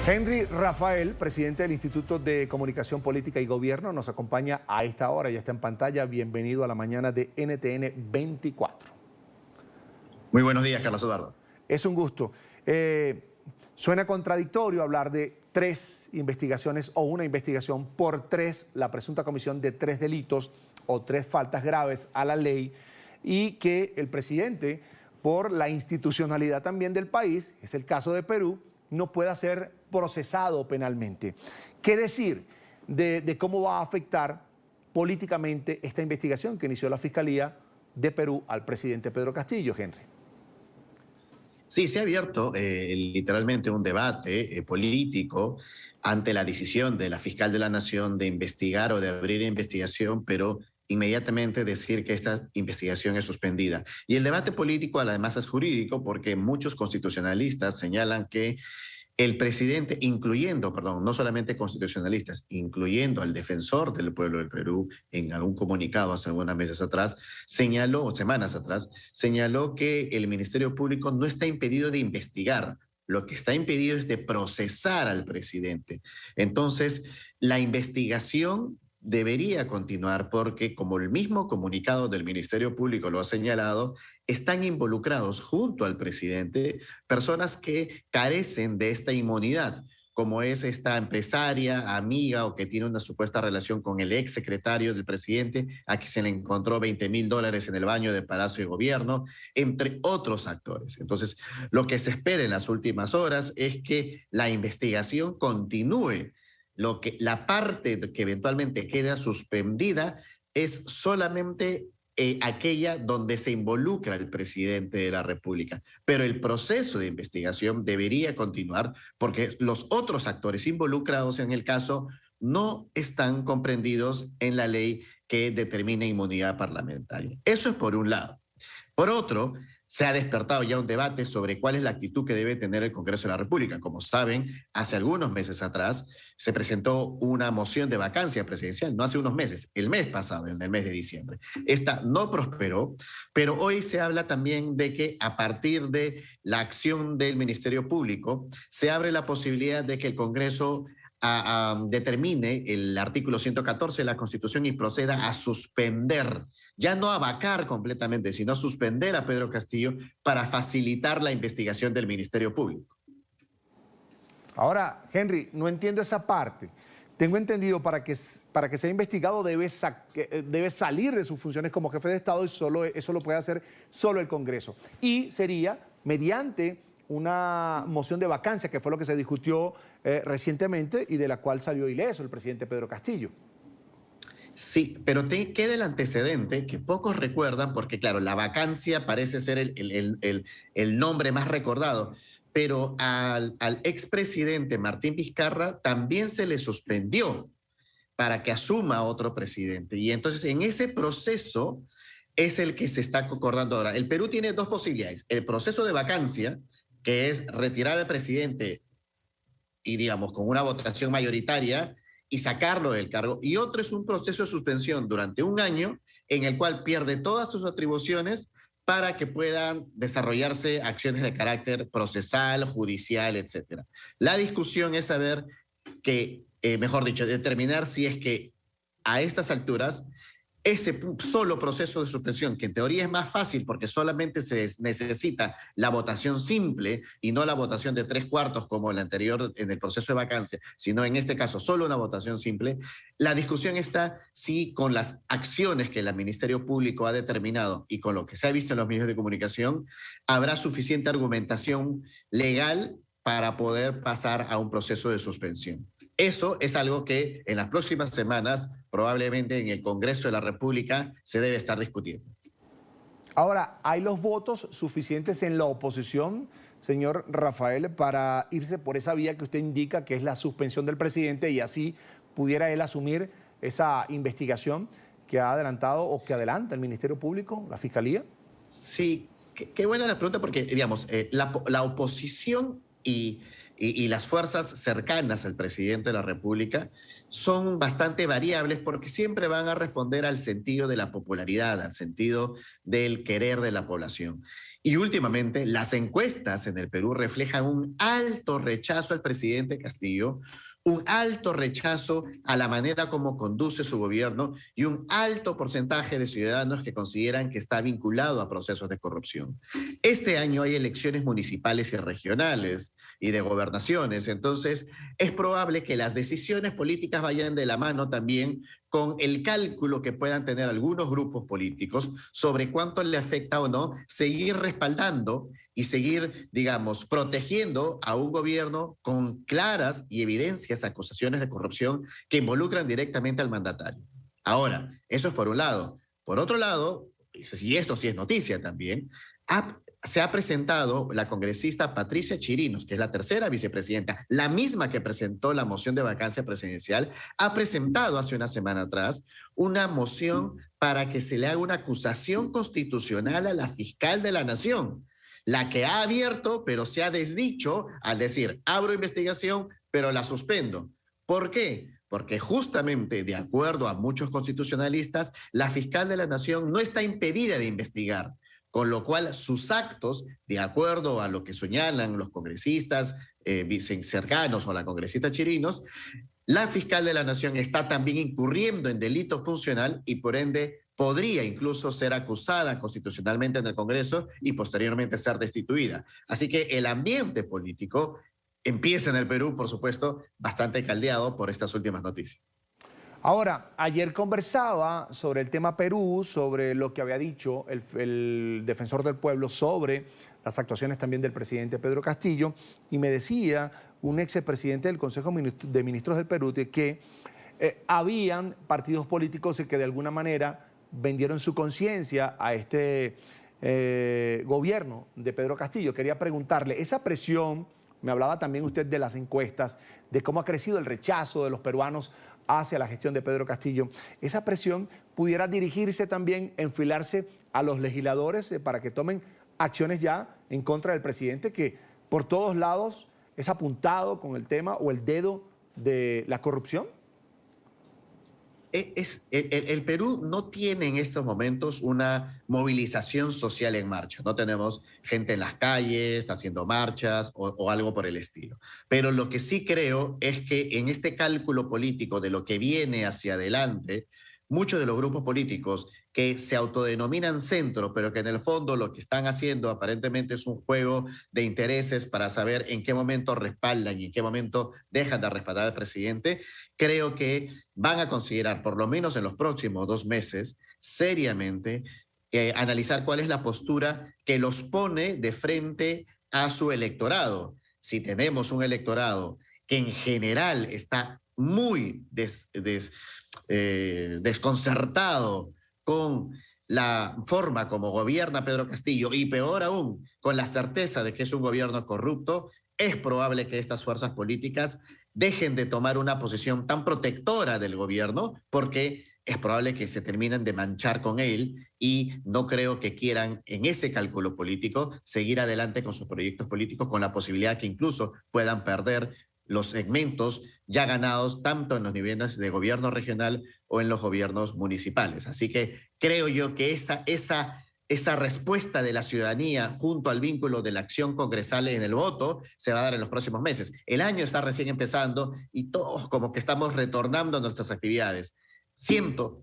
Henry Rafael, presidente del Instituto de Comunicación Política y Gobierno, nos acompaña a esta hora, ya está en pantalla. Bienvenido a la mañana de NTN 24. Muy buenos días, Carlos Eduardo. Es un gusto. Suena contradictorio hablar de 3 investigaciones o una investigación por 3, la presunta comisión de 3 delitos o 3 faltas graves a la ley, y que el presidente, por la institucionalidad también del país, es el caso de Perú, no pueda ser procesado penalmente. ¿Qué decir de cómo va a afectar políticamente esta investigación que inició la Fiscalía de Perú al presidente Pedro Castillo, Henry? Sí, se ha abierto literalmente un debate político ante la decisión de la fiscal de la Nación de investigar o de abrir investigación, pero inmediatamente decir que esta investigación es suspendida. Y el debate político además es jurídico porque muchos constitucionalistas señalan que el presidente, no solamente constitucionalistas, incluyendo al defensor del pueblo del Perú, en algún comunicado hace algunas meses atrás, semanas atrás, señaló que el Ministerio Público no está impedido de investigar, lo que está impedido es de procesar al presidente. Entonces, la investigación debería continuar porque, como el mismo comunicado del Ministerio Público lo ha señalado, están involucrados junto al presidente personas que carecen de esta inmunidad, como es esta empresaria, amiga o que tiene una supuesta relación con el ex secretario del presidente, a quien se le encontró $20,000 en el baño de Palacio de Gobierno, entre otros actores. Entonces, lo que se espera en las últimas horas es que la investigación continúe. La parte que eventualmente queda suspendida es solamente aquella donde se involucra el presidente de la República. Pero el proceso de investigación debería continuar porque los otros actores involucrados en el caso no están comprendidos en la ley que determina inmunidad parlamentaria. Eso es por un lado. Por otro, se ha despertado ya un debate sobre cuál es la actitud que debe tener el Congreso de la República. Como saben, hace algunos meses atrás se presentó una moción de vacancia presidencial, no hace unos meses, el mes pasado, en el mes de diciembre. Esta no prosperó, pero hoy se habla también de que a partir de la acción del Ministerio Público se abre la posibilidad de que el Congreso determine el artículo 114 de la Constitución y proceda a suspender, ya no a vacar completamente, sino a suspender a Pedro Castillo para facilitar la investigación del Ministerio Público. Ahora, Henry, no entiendo esa parte. Tengo entendido para que sea investigado debe salir de sus funciones como jefe de Estado y eso lo puede hacer solo el Congreso. Y sería mediante una moción de vacancia, que fue lo que se discutió recientemente y de la cual salió ileso el presidente Pedro Castillo. Sí, pero queda el antecedente que pocos recuerdan porque, claro, la vacancia parece ser el nombre más recordado, pero al expresidente Martín Vizcarra también se le suspendió para que asuma otro presidente. Y entonces en ese proceso es el que se está concordando ahora. El Perú tiene 2 posibilidades. El proceso de vacancia, que es retirar al presidente y, digamos, con una votación mayoritaria y sacarlo del cargo. Y otro es un proceso de suspensión durante 1 año en el cual pierde todas sus atribuciones para que puedan desarrollarse acciones de carácter procesal, judicial, etc. La discusión es saber mejor dicho, determinar si es que a estas alturas ese solo proceso de suspensión, que en teoría es más fácil porque solamente se necesita la votación simple y no la votación de 3/4 como el anterior en el proceso de vacancia, sino en este caso solo una votación simple, la discusión está si con las acciones que el Ministerio Público ha determinado y con lo que se ha visto en los medios de comunicación, habrá suficiente argumentación legal para poder pasar a un proceso de suspensión. Eso es algo que en las próximas semanas, probablemente en el Congreso de la República, se debe estar discutiendo. Ahora, ¿hay los votos suficientes en la oposición, señor Rafael, para irse por esa vía que usted indica, que es la suspensión del presidente, y así pudiera él asumir esa investigación que ha adelantado o que adelanta el Ministerio Público, la Fiscalía? Sí, qué buena la pregunta porque, digamos, la oposición y las fuerzas cercanas al presidente de la República son bastante variables porque siempre van a responder al sentido de la popularidad, al sentido del querer de la población. Y últimamente, las encuestas en el Perú reflejan un alto rechazo al presidente Castillo, un alto rechazo a la manera como conduce su gobierno y un alto porcentaje de ciudadanos que consideran que está vinculado a procesos de corrupción. Este año hay elecciones municipales y regionales y de gobernaciones, entonces es probable que las decisiones políticas vayan de la mano también con el cálculo que puedan tener algunos grupos políticos sobre cuánto le afecta o no seguir respaldando y seguir, digamos, protegiendo a un gobierno con claras y evidencias acusaciones de corrupción que involucran directamente al mandatario. Ahora, eso es por un lado. Por otro lado, y esto sí es noticia también, se ha presentado la congresista Patricia Chirinos, que es la tercera vicepresidenta, la misma que presentó la moción de vacancia presidencial, ha presentado hace una semana atrás una moción para que se le haga una acusación constitucional a la fiscal de la Nación, la que ha abierto, pero se ha desdicho al decir, abro investigación, pero la suspendo. ¿Por qué? Porque justamente, de acuerdo a muchos constitucionalistas, la fiscal de la Nación no está impedida de investigar, con lo cual sus actos, de acuerdo a lo que señalan los congresistas cercanos o la congresista Chirinos, la fiscal de la Nación está también incurriendo en delito funcional y por ende podría incluso ser acusada constitucionalmente en el Congreso y posteriormente ser destituida. Así que el ambiente político empieza en el Perú, por supuesto, bastante caldeado por estas últimas noticias. Ahora, ayer conversaba sobre el tema Perú, sobre lo que había dicho el defensor del pueblo sobre las actuaciones también del presidente Pedro Castillo, y me decía un expresidente del Consejo de Ministros del Perú que habían partidos políticos que de alguna manera vendieron su conciencia a este gobierno de Pedro Castillo. Quería preguntarle, esa presión, me hablaba también usted de las encuestas, de cómo ha crecido el rechazo de los peruanos hacia la gestión de Pedro Castillo, ¿esa presión pudiera dirigirse también, enfilarse a los legisladores para que tomen acciones ya en contra del presidente, que por todos lados es apuntado con el tema o el dedo de la corrupción? El Perú no tiene en estos momentos una movilización social en marcha. No tenemos gente en las calles haciendo marchas o algo por el estilo. Pero lo que sí creo es que en este cálculo político de lo que viene hacia adelante, muchos de los grupos políticos que se autodenominan centro, pero que en el fondo lo que están haciendo aparentemente es un juego de intereses para saber en qué momento respaldan y en qué momento dejan de respaldar al presidente, creo que van a considerar, por lo menos en los próximos 2 meses, seriamente analizar cuál es la postura que los pone de frente a su electorado. Si tenemos un electorado que en general está muy desconcertado con la forma como gobierna Pedro Castillo y peor aún, con la certeza de que es un gobierno corrupto, es probable que estas fuerzas políticas dejen de tomar una posición tan protectora del gobierno porque es probable que se terminen de manchar con él y no creo que quieran en ese cálculo político seguir adelante con sus proyectos políticos con la posibilidad que incluso puedan perder los segmentos ya ganados tanto en los niveles de gobierno regional o en los gobiernos municipales. Así que creo yo que esa respuesta de la ciudadanía junto al vínculo de la acción congresal en el voto se va a dar en los próximos meses. El año está recién empezando y todos como que estamos retornando a nuestras actividades.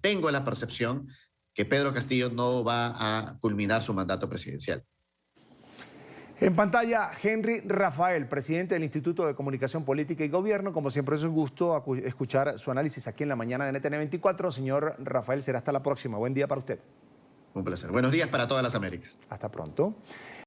Tengo la percepción que Pedro Castillo no va a culminar su mandato presidencial. En pantalla, Henry Rafael, presidente del Instituto de Comunicación Política y Gobierno. Como siempre es un gusto escuchar su análisis aquí en la mañana de NTN 24. Señor Rafael, será hasta la próxima. Buen día para usted. Un placer. Buenos días para todas las Américas. Hasta pronto.